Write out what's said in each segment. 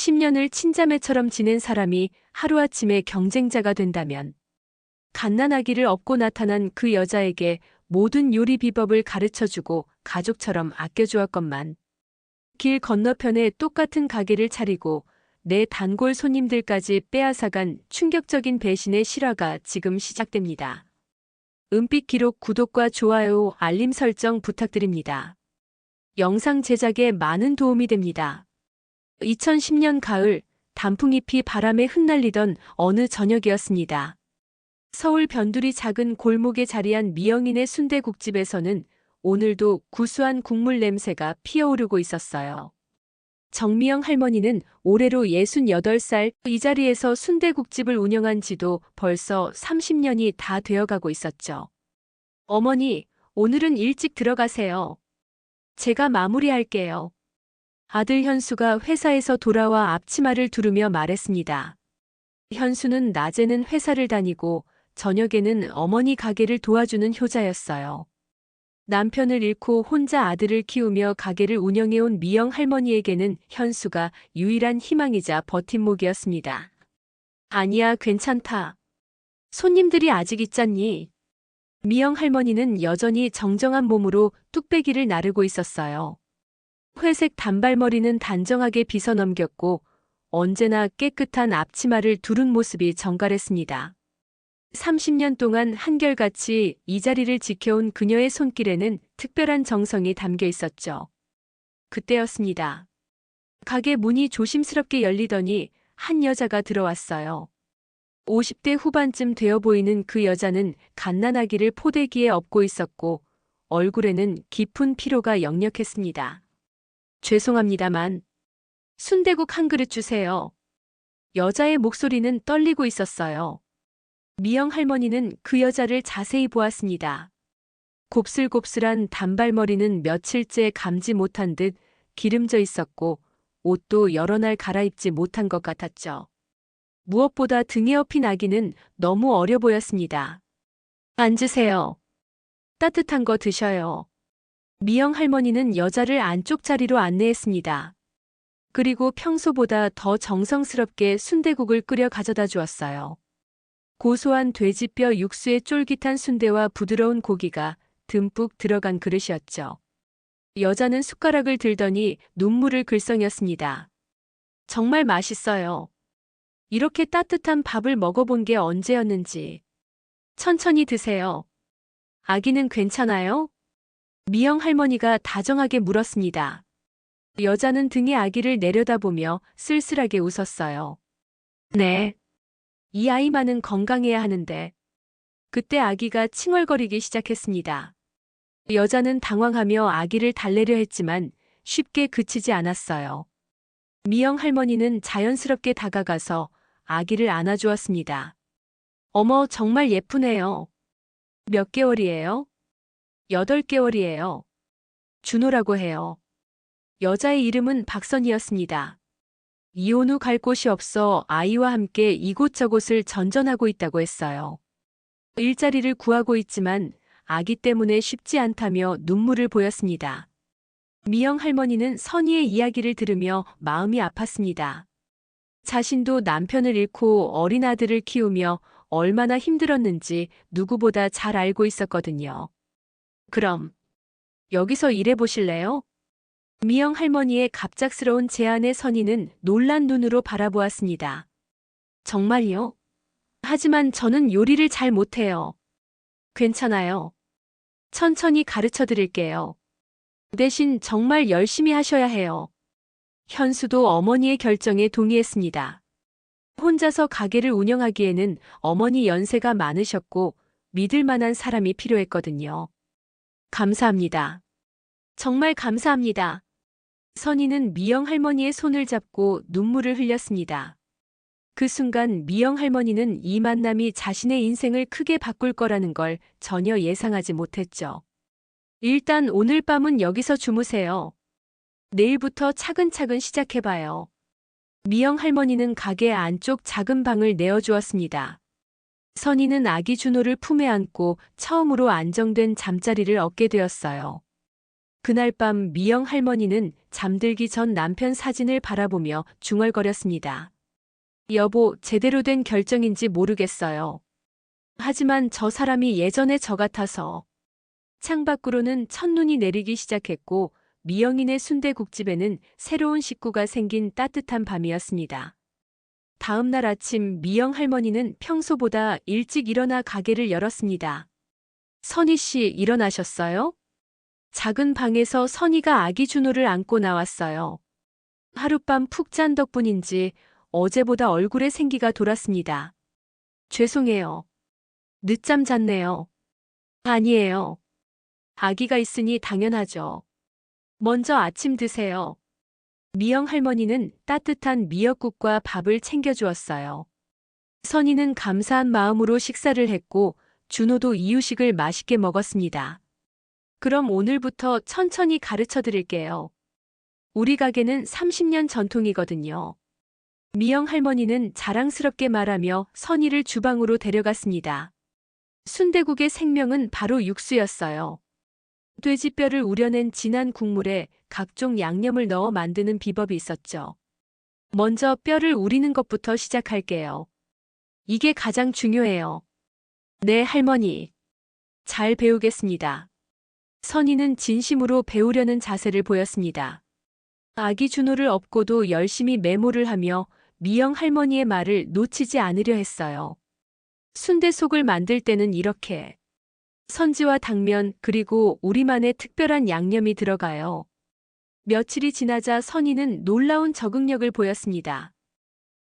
10년을 친자매처럼 지낸 사람이 하루아침에 경쟁자가 된다면 갓난아기를 업고 나타난 그 여자에게 모든 요리 비법을 가르쳐주고 가족처럼 아껴주었건만 길 건너편에 똑같은 가게를 차리고 내 단골 손님들까지 빼앗아간 충격적인 배신의 실화가 지금 시작됩니다. 은빛 기록 구독과 좋아요, 알림 설정 부탁드립니다. 영상 제작에 많은 도움이 됩니다. 2010년 가을, 단풍잎이 바람에 흩날리던 어느 저녁이었습니다. 서울 변두리 작은 골목에 자리한 미영인의 순대국집에서는 오늘도 구수한 국물 냄새가 피어오르고 있었어요. 정미영 할머니는 올해로 68살, 이 자리에서 순대국집을 운영한 지도 벌써 30년이 다 되어가고 있었죠. 어머니, 오늘은 일찍 들어가세요. 제가 마무리할게요. 아들 현수가 회사에서 돌아와 앞치마를 두르며 말했습니다. 현수는 낮에는 회사를 다니고 저녁에는 어머니 가게를 도와주는 효자였어요. 남편을 잃고 혼자 아들을 키우며 가게를 운영해온 미영 할머니에게는 현수가 유일한 희망이자 버팀목이었습니다. 아니야, 괜찮다. 손님들이 아직 있잖니. 미영 할머니는 여전히 정정한 몸으로 뚝배기를 나르고 있었어요. 회색 단발머리는 단정하게 빗어넘겼고 언제나 깨끗한 앞치마를 두른 모습이 정갈했습니다. 30년 동안 한결같이 이 자리를 지켜온 그녀의 손길에는 특별한 정성이 담겨 있었죠. 그때였습니다. 가게 문이 조심스럽게 열리더니 한 여자가 들어왔어요. 50대 후반쯤 되어 보이는 그 여자는 갓난아기를 포대기에 업고 있었고 얼굴에는 깊은 피로가 역력했습니다. 죄송합니다만 순대국 한 그릇 주세요. 여자의 목소리는 떨리고 있었어요. 미영 할머니는 그 여자를 자세히 보았습니다. 곱슬곱슬한 단발머리는 며칠째 감지 못한 듯 기름져 있었고 옷도 여러 날 갈아입지 못한 것 같았죠. 무엇보다 등에 업힌 아기는 너무 어려 보였습니다. 앉으세요. 따뜻한 거 드셔요. 미영 할머니는 여자를 안쪽 자리로 안내했습니다. 그리고 평소보다 더 정성스럽게 순대국을 끓여 가져다 주었어요. 고소한 돼지뼈 육수의 쫄깃한 순대와 부드러운 고기가 듬뿍 들어간 그릇이었죠. 여자는 숟가락을 들더니 눈물을 글썽였습니다. 정말 맛있어요. 이렇게 따뜻한 밥을 먹어본 게 언제였는지. 천천히 드세요. 아기는 괜찮아요? 미영 할머니가 다정하게 물었습니다. 여자는 등에 아기를 내려다보며 쓸쓸하게 웃었어요. 네. 이 아이만은 건강해야 하는데. 그때 아기가 칭얼거리기 시작했습니다. 여자는 당황하며 아기를 달래려 했지만 쉽게 그치지 않았어요. 미영 할머니는 자연스럽게 다가가서 아기를 안아주었습니다. 어머, 정말 예쁘네요. 몇 개월이에요? 8개월이에요. 준호라고 해요. 여자의 이름은 박선이었습니다. 이혼 후 갈 곳이 없어 아이와 함께 이곳저곳을 전전하고 있다고 했어요. 일자리를 구하고 있지만 아기 때문에 쉽지 않다며 눈물을 보였습니다. 미영 할머니는 선희의 이야기를 들으며 마음이 아팠습니다. 자신도 남편을 잃고 어린 아들을 키우며 얼마나 힘들었는지 누구보다 잘 알고 있었거든요. 그럼 여기서 일해보실래요? 미영 할머니의 갑작스러운 제안에 선희는 놀란 눈으로 바라보았습니다. 정말요? 하지만 저는 요리를 잘 못해요. 괜찮아요. 천천히 가르쳐 드릴게요. 대신 정말 열심히 하셔야 해요. 현수도 어머니의 결정에 동의했습니다. 혼자서 가게를 운영하기에는 어머니 연세가 많으셨고 믿을 만한 사람이 필요했거든요. 감사합니다. 정말 감사합니다. 선희는 미영 할머니의 손을 잡고 눈물을 흘렸습니다. 그 순간 미영 할머니는 이 만남이 자신의 인생을 크게 바꿀 거라는 걸 전혀 예상하지 못했죠. 일단 오늘 밤은 여기서 주무세요. 내일부터 차근차근 시작해봐요. 미영 할머니는 가게 안쪽 작은 방을 내어주었습니다. 선희는 아기 준호를 품에 안고 처음으로 안정된 잠자리를 얻게 되었어요. 그날 밤 미영 할머니는 잠들기 전 남편 사진을 바라보며 중얼거렸습니다. 여보, 제대로 된 결정인지 모르겠어요. 하지만 저 사람이 예전에 저 같아서. 창밖으로는 첫눈이 내리기 시작했고 미영이네 순대국집에는 새로운 식구가 생긴 따뜻한 밤이었습니다. 다음 날 아침 미영 할머니는 평소보다 일찍 일어나 가게를 열었습니다. 선희 씨, 일어나셨어요? 작은 방에서 선희가 아기 준호를 안고 나왔어요. 하룻밤 푹 잔 덕분인지 어제보다 얼굴에 생기가 돌았습니다. 죄송해요. 늦잠 잤네요. 아니에요. 아기가 있으니 당연하죠. 먼저 아침 드세요. 미영 할머니는 따뜻한 미역국과 밥을 챙겨주었어요. 선희는 감사한 마음으로 식사를 했고 준호도 이유식을 맛있게 먹었습니다. 그럼 오늘부터 천천히 가르쳐 드릴게요. 우리 가게는 30년 전통이거든요. 미영 할머니는 자랑스럽게 말하며 선희를 주방으로 데려갔습니다. 순대국의 생명은 바로 육수였어요. 돼지뼈를 우려낸 진한 국물에 각종 양념을 넣어 만드는 비법이 있었죠. 먼저 뼈를 우리는 것부터 시작할게요. 이게 가장 중요해요. 네, 할머니. 잘 배우겠습니다. 선희는 진심으로 배우려는 자세를 보였습니다. 아기 준호를 업고도 열심히 메모를 하며 미영 할머니의 말을 놓치지 않으려 했어요. 순대속을 만들 때는 이렇게 선지와 당면 그리고 우리만의 특별한 양념이 들어가요. 며칠이 지나자 선희는 놀라운 적응력을 보였습니다.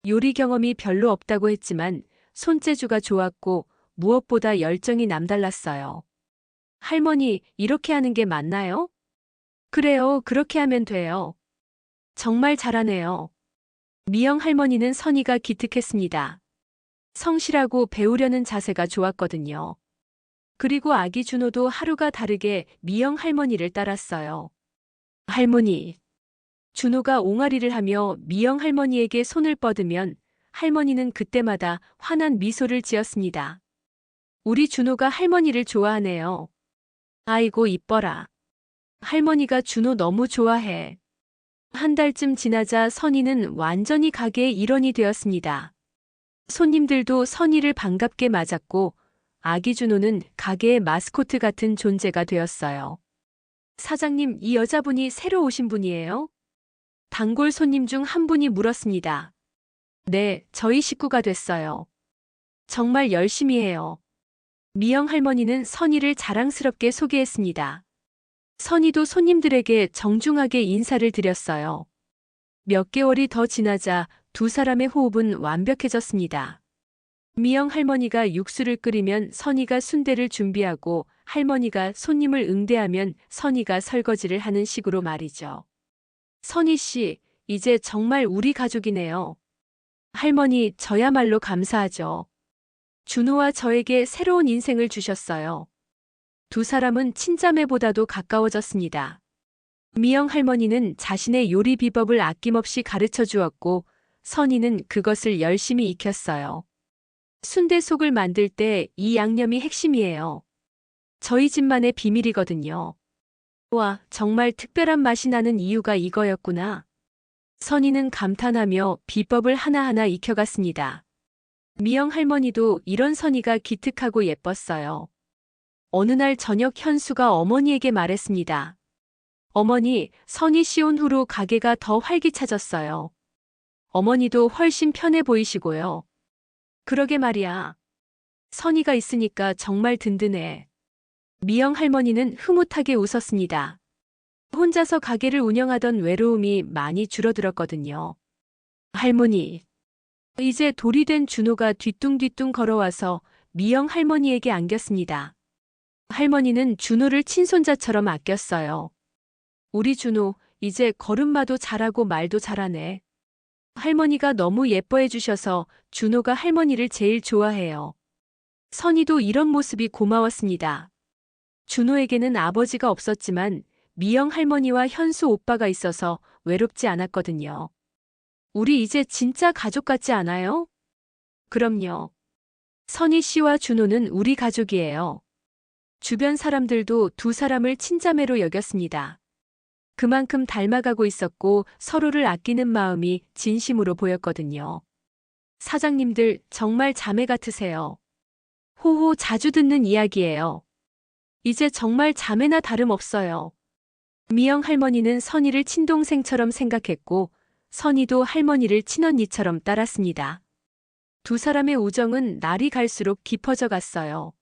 요리 경험이 별로 없다고 했지만 손재주가 좋았고 무엇보다 열정이 남달랐어요. 할머니, 이렇게 하는 게 맞나요? 그래요, 그렇게 하면 돼요. 정말 잘하네요. 미영 할머니는 선희가 기특했습니다. 성실하고 배우려는 자세가 좋았거든요. 그리고 아기 준호도 하루가 다르게 미영 할머니를 따랐어요. 할머니. 준호가 옹알이를 하며 미영 할머니에게 손을 뻗으면 할머니는 그때마다 환한 미소를 지었습니다. 우리 준호가 할머니를 좋아하네요. 아이고, 이뻐라. 할머니가 준호 너무 좋아해. 한 달쯤 지나자 선희는 완전히 가게의 일원이 되었습니다. 손님들도 선희를 반갑게 맞았고 아기 준호는 가게의 마스코트 같은 존재가 되었어요. 사장님, 이 여자분이 새로 오신 분이에요? 단골 손님 중 한 분이 물었습니다. 네, 저희 식구가 됐어요. 정말 열심히 해요. 미영 할머니는 선희를 자랑스럽게 소개했습니다. 선희도 손님들에게 정중하게 인사를 드렸어요. 몇 개월이 더 지나자 두 사람의 호흡은 완벽해졌습니다. 미영 할머니가 육수를 끓이면 선희가 순대를 준비하고 할머니가 손님을 응대하면 선희가 설거지를 하는 식으로 말이죠. 선희 씨, 이제 정말 우리 가족이네요. 할머니, 저야말로 감사하죠. 준호와 저에게 새로운 인생을 주셨어요. 두 사람은 친자매보다도 가까워졌습니다. 미영 할머니는 자신의 요리 비법을 아낌없이 가르쳐 주었고 선희는 그것을 열심히 익혔어요. 순대속을 만들 때 이 양념이 핵심이에요. 저희 집만의 비밀이거든요. 와, 정말 특별한 맛이 나는 이유가 이거였구나. 선희는 감탄하며 비법을 하나하나 익혀갔습니다. 미영 할머니도 이런 선희가 기특하고 예뻤어요. 어느 날 저녁 현수가 어머니에게 말했습니다. 어머니, 선희 씨 온 후로 가게가 더 활기차졌어요. 어머니도 훨씬 편해 보이시고요. 그러게 말이야. 선희가 있으니까 정말 든든해. 미영 할머니는 흐뭇하게 웃었습니다. 혼자서 가게를 운영하던 외로움이 많이 줄어들었거든요. 할머니. 이제 돌이 된 준호가 뒤뚱뒤뚱 걸어와서 미영 할머니에게 안겼습니다. 할머니는 준호를 친손자처럼 아꼈어요. 우리 준호, 이제 걸음마도 잘하고 말도 잘하네. 할머니가 너무 예뻐해 주셔서 준호가 할머니를 제일 좋아해요. 선희도 이런 모습이 고마웠습니다. 준호에게는 아버지가 없었지만 미영 할머니와 현수 오빠가 있어서 외롭지 않았거든요. 우리 이제 진짜 가족 같지 않아요? 그럼요. 선희 씨와 준호는 우리 가족이에요. 주변 사람들도 두 사람을 친자매로 여겼습니다. 그만큼 닮아가고 있었고 서로를 아끼는 마음이 진심으로 보였거든요. 사장님들 정말 자매 같으세요. 호호 자주 듣는 이야기예요. 이제 정말 자매나 다름없어요. 미영 할머니는 선희를 친동생처럼 생각했고 선희도 할머니를 친언니처럼 따랐습니다. 두 사람의 우정은 날이 갈수록 깊어져 갔어요.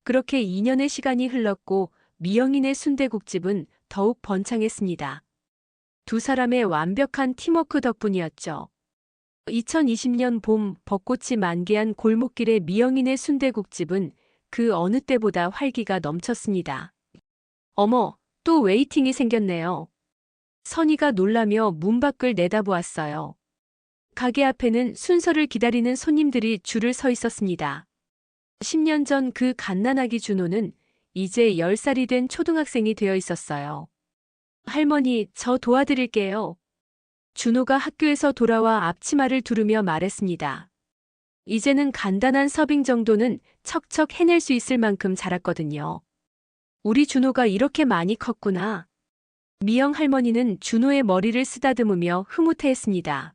그렇게 2년의 시간이 흘렀고 미영이네 순대국집은 더욱 번창했습니다. 두 사람의 완벽한 팀워크 덕분이었죠. 2020년 봄 벚꽃이 만개한 골목길의 미영이네 순대국집은 그 어느 때보다 활기가 넘쳤습니다. 어머, 또 웨이팅이 생겼네요. 선희가 놀라며 문 밖을 내다보았어요. 가게 앞에는 순서를 기다리는 손님들이 줄을 서 있었습니다. 10년 전 그 갓난아기 준호는 이제 10살이 된 초등학생이 되어 있었어요. 할머니, 저 도와드릴게요. 준호가 학교에서 돌아와 앞치마를 두르며 말했습니다. 이제는 간단한 서빙 정도는 척척 해낼 수 있을 만큼 자랐거든요. 우리 준호가 이렇게 많이 컸구나. 미영 할머니는 준호의 머리를 쓰다듬으며 흐뭇해했습니다.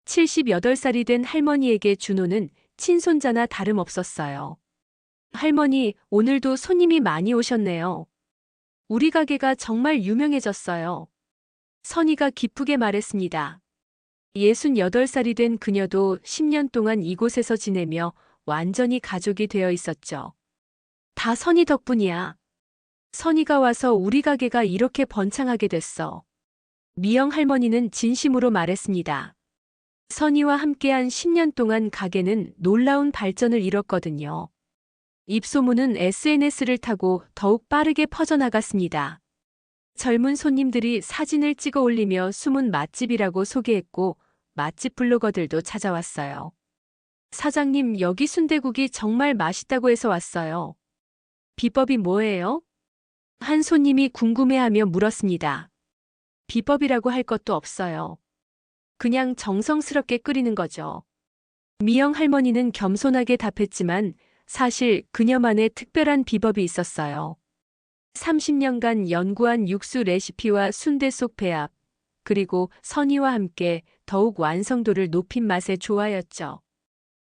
78살이 된 할머니에게 준호는 친손자나 다름없었어요. 할머니, 오늘도 손님이 많이 오셨네요. 우리 가게가 정말 유명해졌어요. 선희가 기쁘게 말했습니다. 68살이 된 그녀도 10년 동안 이곳에서 지내며 완전히 가족이 되어 있었죠. 다 선희 덕분이야. 선희가 와서 우리 가게가 이렇게 번창하게 됐어. 미영 할머니는 진심으로 말했습니다. 선희와 함께한 10년 동안 가게는 놀라운 발전을 이뤘거든요. 입소문은 SNS를 타고 더욱 빠르게 퍼져나갔습니다. 젊은 손님들이 사진을 찍어 올리며 숨은 맛집이라고 소개했고 맛집 블로거들도 찾아왔어요. 사장님, 여기 순대국이 정말 맛있다고 해서 왔어요. 비법이 뭐예요? 한 손님이 궁금해하며 물었습니다. 비법이라고 할 것도 없어요. 그냥 정성스럽게 끓이는 거죠. 미영 할머니는 겸손하게 답했지만 사실 그녀만의 특별한 비법이 있었어요. 30년간 연구한 육수 레시피와 순대 속 배합, 그리고 선희와 함께 더욱 완성도를 높인 맛의 조화였죠.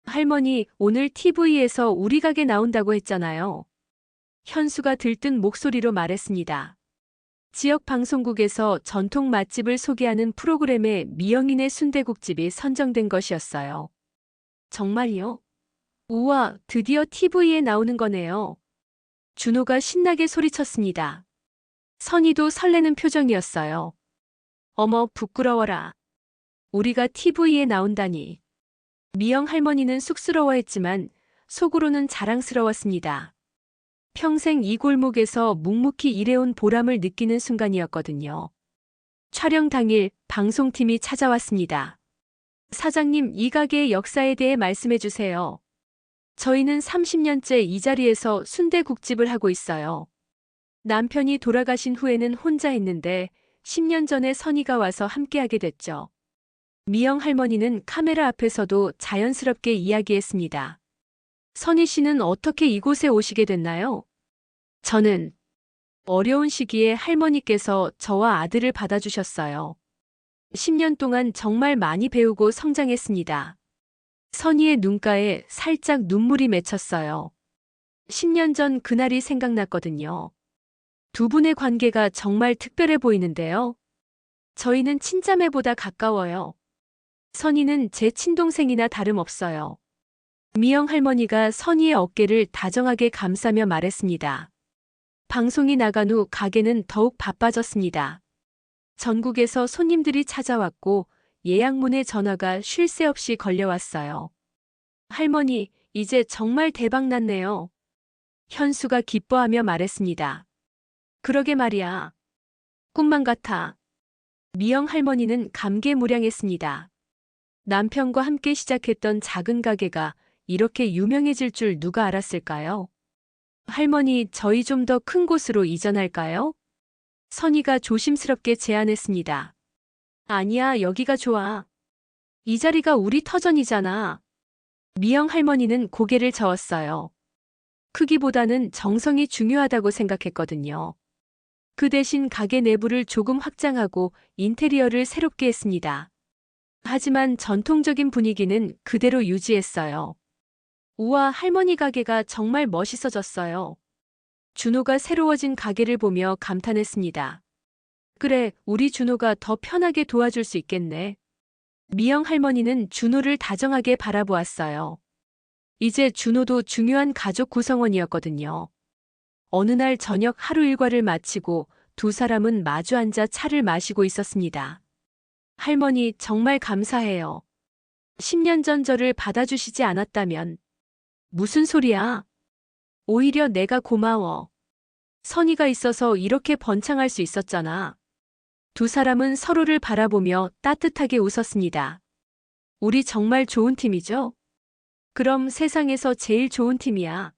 할머니, 오늘 TV에서 우리 가게 나온다고 했잖아요. 현수가 들뜬 목소리로 말했습니다. 지역 방송국에서 전통 맛집을 소개하는 프로그램에 미영이네 순대국집이 선정된 것이었어요. 정말요? 우와, 드디어 TV에 나오는 거네요. 준호가 신나게 소리쳤습니다. 선희도 설레는 표정이었어요. 어머, 부끄러워라. 우리가 TV에 나온다니. 미영 할머니는 쑥스러워했지만 속으로는 자랑스러웠습니다. 평생 이 골목에서 묵묵히 일해온 보람을 느끼는 순간이었거든요. 촬영 당일 방송팀이 찾아왔습니다. 사장님, 이 가게의 역사에 대해 말씀해 주세요. 저희는 30년째 이 자리에서 순대국집을 하고 있어요. 남편이 돌아가신 후에는 혼자 했는데 10년 전에 선희가 와서 함께하게 됐죠. 미영 할머니는 카메라 앞에서도 자연스럽게 이야기했습니다. 선희 씨는 어떻게 이곳에 오시게 됐나요? 저는 어려운 시기에 할머니께서 저와 아들을 받아주셨어요. 10년 동안 정말 많이 배우고 성장했습니다. 선희의 눈가에 살짝 눈물이 맺혔어요. 10년 전 그날이 생각났거든요. 두 분의 관계가 정말 특별해 보이는데요. 저희는 친자매보다 가까워요. 선희는 제 친동생이나 다름없어요. 미영 할머니가 선희의 어깨를 다정하게 감싸며 말했습니다. 방송이 나간 후 가게는 더욱 바빠졌습니다. 전국에서 손님들이 찾아왔고 예약문의 전화가 쉴 새 없이 걸려왔어요. 할머니, 이제 정말 대박 났네요. 현수가 기뻐하며 말했습니다. 그러게 말이야. 꿈만 같아. 미영 할머니는 감개무량했습니다. 남편과 함께 시작했던 작은 가게가 이렇게 유명해질 줄 누가 알았을까요? 할머니, 저희 좀 더 큰 곳으로 이전할까요? 선희가 조심스럽게 제안했습니다. 아니야, 여기가 좋아. 이 자리가 우리 터전이잖아. 미영 할머니는 고개를 저었어요. 크기보다는 정성이 중요하다고 생각했거든요. 그 대신 가게 내부를 조금 확장하고 인테리어를 새롭게 했습니다. 하지만 전통적인 분위기는 그대로 유지했어요. 우와, 할머니 가게가 정말 멋있어졌어요. 준호가 새로워진 가게를 보며 감탄했습니다. 그래, 우리 준호가 더 편하게 도와줄 수 있겠네. 미영 할머니는 준호를 다정하게 바라보았어요. 이제 준호도 중요한 가족 구성원이었거든요. 어느 날 저녁 하루 일과를 마치고 두 사람은 마주 앉아 차를 마시고 있었습니다. 할머니, 정말 감사해요. 10년 전 저를 받아주시지 않았다면. 무슨 소리야? 오히려 내가 고마워. 선이가 있어서 이렇게 번창할 수 있었잖아. 두 사람은 서로를 바라보며 따뜻하게 웃었습니다. 우리 정말 좋은 팀이죠? 그럼 세상에서 제일 좋은 팀이야.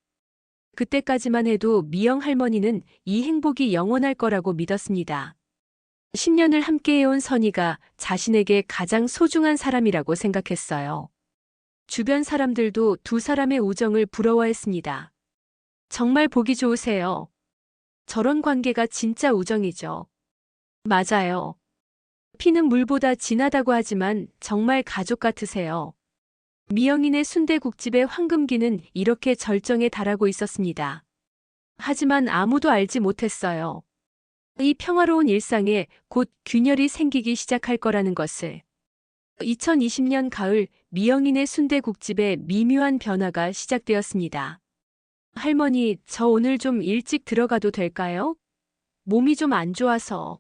그때까지만 해도 미영 할머니는 이 행복이 영원할 거라고 믿었습니다. 10년을 함께해온 선이가 자신에게 가장 소중한 사람이라고 생각했어요. 주변 사람들도 두 사람의 우정을 부러워했습니다. 정말 보기 좋으세요. 저런 관계가 진짜 우정이죠. 맞아요. 피는 물보다 진하다고 하지만 정말 가족 같으세요. 미영인의 순대국집의 황금기는 이렇게 절정에 달하고 있었습니다. 하지만 아무도 알지 못했어요. 이 평화로운 일상에 곧 균열이 생기기 시작할 거라는 것을. 2020년 가을 미영인의 순대국집에 미묘한 변화가 시작되었습니다. 할머니, 저 오늘 좀 일찍 들어가도 될까요? 몸이 좀 안 좋아서.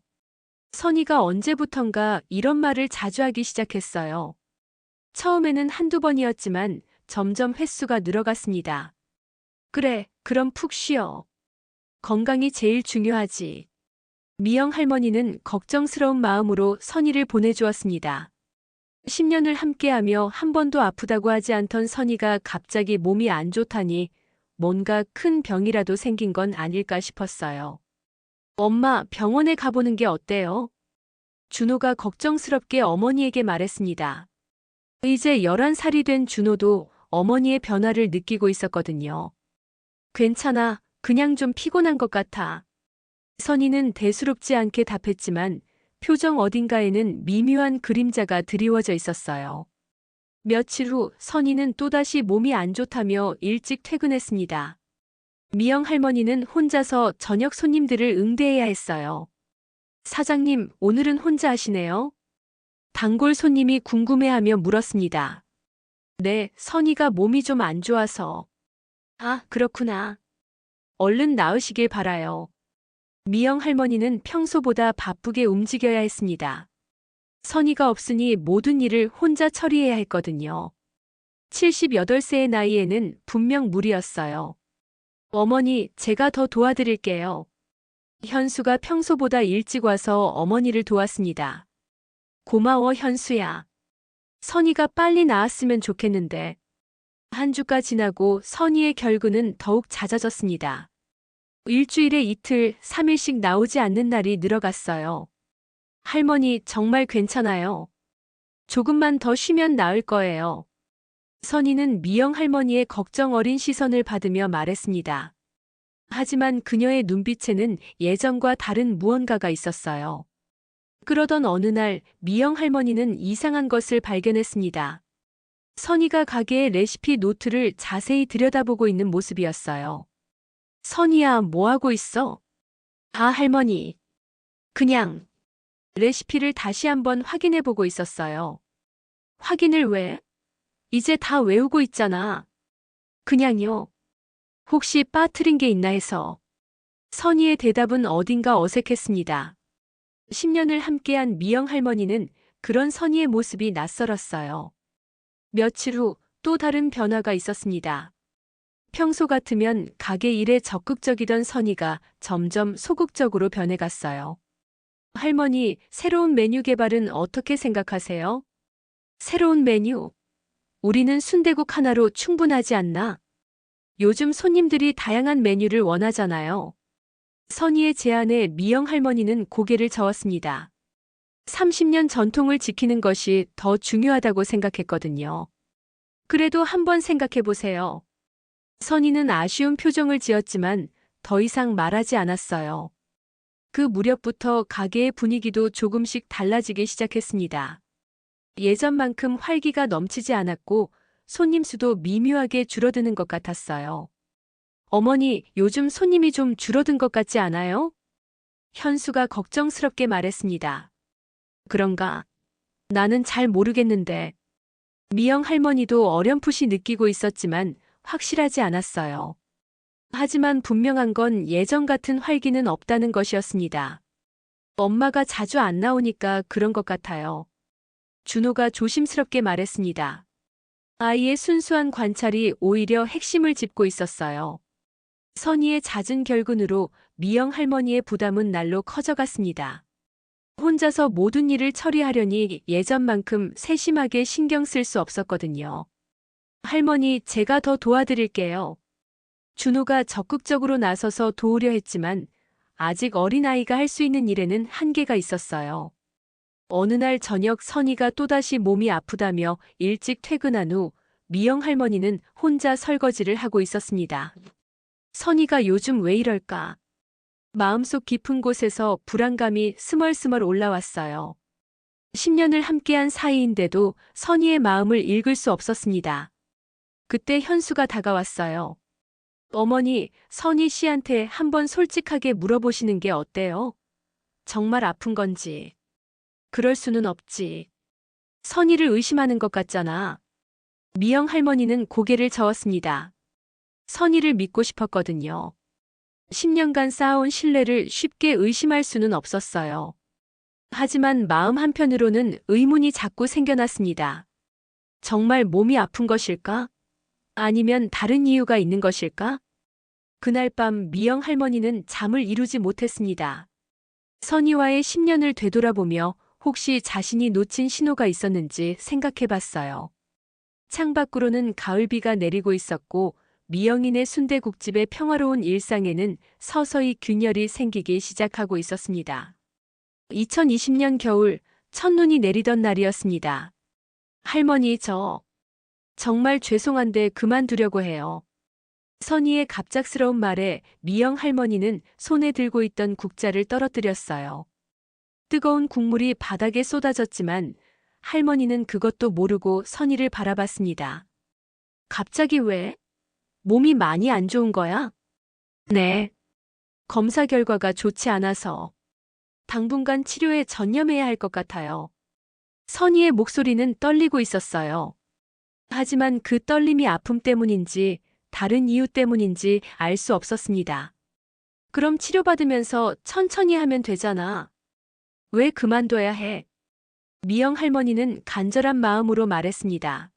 선이가 언제부턴가 이런 말을 자주 하기 시작했어요. 처음에는 한두 번이었지만 점점 횟수가 늘어갔습니다. 그래, 그럼 푹 쉬어. 건강이 제일 중요하지. 미영 할머니는 걱정스러운 마음으로 선이를 보내주었습니다. 10년을 함께하며 한 번도 아프다고 하지 않던 선이가 갑자기 몸이 안 좋다니 뭔가 큰 병이라도 생긴 건 아닐까 싶었어요. 엄마, 병원에 가보는 게 어때요? 준호가 걱정스럽게 어머니에게 말했습니다. 이제 11살이 된 준호도 어머니의 변화를 느끼고 있었거든요. 괜찮아, 그냥 좀 피곤한 것 같아. 선이는 대수롭지 않게 답했지만 표정 어딘가에는 미묘한 그림자가 드리워져 있었어요. 며칠 후 선이는 또다시 몸이 안 좋다며 일찍 퇴근했습니다. 미영 할머니는 혼자서 저녁 손님들을 응대해야 했어요. 사장님, 오늘은 혼자 하시네요? 단골 손님이 궁금해하며 물었습니다. 네, 선이가 몸이 좀 안 좋아서. 아, 그렇구나. 얼른 나으시길 바라요. 미영 할머니는 평소보다 바쁘게 움직여야 했습니다. 선이가 없으니 모든 일을 혼자 처리해야 했거든요. 78세의 나이에는 분명 무리였어요. 어머니, 제가 더 도와드릴게요. 현수가 평소보다 일찍 와서 어머니를 도왔습니다. 고마워, 현수야. 선이가 빨리 나았으면 좋겠는데. 한 주가 지나고 선이의 결근은 더욱 잦아졌습니다. 일주일에 이틀, 3일씩 나오지 않는 날이 늘어갔어요. 할머니, 정말 괜찮아요. 조금만 더 쉬면 나을 거예요. 선이는 미영 할머니의 걱정 어린 시선을 받으며 말했습니다. 하지만 그녀의 눈빛에는 예전과 다른 무언가가 있었어요. 그러던 어느 날 미영 할머니는 이상한 것을 발견했습니다. 선이가 가게의 레시피 노트를 자세히 들여다보고 있는 모습이었어요. 선이야, 뭐 하고 있어? 아, 할머니. 그냥 레시피를 다시 한번 확인해 보고 있었어요. 확인을 왜? 이제 다 외우고 있잖아. 그냥요. 혹시 빠뜨린 게 있나 해서. 선이의 대답은 어딘가 어색했습니다. 10년을 함께한 미영 할머니는 그런 선이의 모습이 낯설었어요. 며칠 후 또 다른 변화가 있었습니다. 평소 같으면 가게 일에 적극적이던 선이가 점점 소극적으로 변해갔어요. 할머니, 새로운 메뉴 개발은 어떻게 생각하세요? 새로운 메뉴? 우리는 순대국 하나로 충분하지 않나? 요즘 손님들이 다양한 메뉴를 원하잖아요. 선이의 제안에 미영 할머니는 고개를 저었습니다. 30년 전통을 지키는 것이 더 중요하다고 생각했거든요. 그래도 한번 생각해 보세요. 선이는 아쉬운 표정을 지었지만 더 이상 말하지 않았어요. 그 무렵부터 가게의 분위기도 조금씩 달라지기 시작했습니다. 예전만큼 활기가 넘치지 않았고 손님 수도 미묘하게 줄어드는 것 같았어요. 어머니, 요즘 손님이 좀 줄어든 것 같지 않아요? 현수가 걱정스럽게 말했습니다. 그런가? 나는 잘 모르겠는데. 미영 할머니도 어렴풋이 느끼고 있었지만 확실하지 않았어요. 하지만 분명한 건 예전 같은 활기는 없다는 것이었습니다. 엄마가 자주 안 나오니까 그런 것 같아요. 준호가 조심스럽게 말했습니다. 아이의 순수한 관찰이 오히려 핵심을 짚고 있었어요. 선희의 잦은 결근으로 미영 할머니의 부담은 날로 커져갔습니다. 혼자서 모든 일을 처리하려니 예전만큼 세심하게 신경 쓸 수 없었거든요. 할머니, 제가 더 도와드릴게요. 준호가 적극적으로 나서서 도우려 했지만 아직 어린아이가 할 수 있는 일에는 한계가 있었어요. 어느 날 저녁 선희가 또다시 몸이 아프다며 일찍 퇴근한 후 미영 할머니는 혼자 설거지를 하고 있었습니다. 선희가 요즘 왜 이럴까? 마음속 깊은 곳에서 불안감이 스멀스멀 올라왔어요. 10년을 함께한 사이인데도 선희의 마음을 읽을 수 없었습니다. 그때 현수가 다가왔어요. 어머니, 선희 씨한테 한번 솔직하게 물어보시는 게 어때요? 정말 아픈 건지. 그럴 수는 없지. 선희를 의심하는 것 같잖아. 미영 할머니는 고개를 저었습니다. 선희를 믿고 싶었거든요. 10년간 쌓아온 신뢰를 쉽게 의심할 수는 없었어요. 하지만 마음 한편으로는 의문이 자꾸 생겨났습니다. 정말 몸이 아픈 것일까? 아니면 다른 이유가 있는 것일까? 그날 밤 미영 할머니는 잠을 이루지 못했습니다. 선희와의 10년을 되돌아보며 혹시 자신이 놓친 신호가 있었는지 생각해봤어요. 창밖으로는 가을비가 내리고 있었고 미영인의 순대국집의 평화로운 일상에는 서서히 균열이 생기기 시작하고 있었습니다. 2020년 겨울 첫눈이 내리던 날이었습니다. 할머니, 저 정말 죄송한데 그만두려고 해요. 선희의 갑작스러운 말에 미영 할머니는 손에 들고 있던 국자를 떨어뜨렸어요. 뜨거운 국물이 바닥에 쏟아졌지만 할머니는 그것도 모르고 선희를 바라봤습니다. 갑자기 왜? 몸이 많이 안 좋은 거야? 네. 검사 결과가 좋지 않아서 당분간 치료에 전념해야 할 것 같아요. 선희의 목소리는 떨리고 있었어요. 하지만 그 떨림이 아픔 때문인지 다른 이유 때문인지 알 수 없었습니다. 그럼 치료받으면서 천천히 하면 되잖아. 왜 그만둬야 해? 미영 할머니는 간절한 마음으로 말했습니다.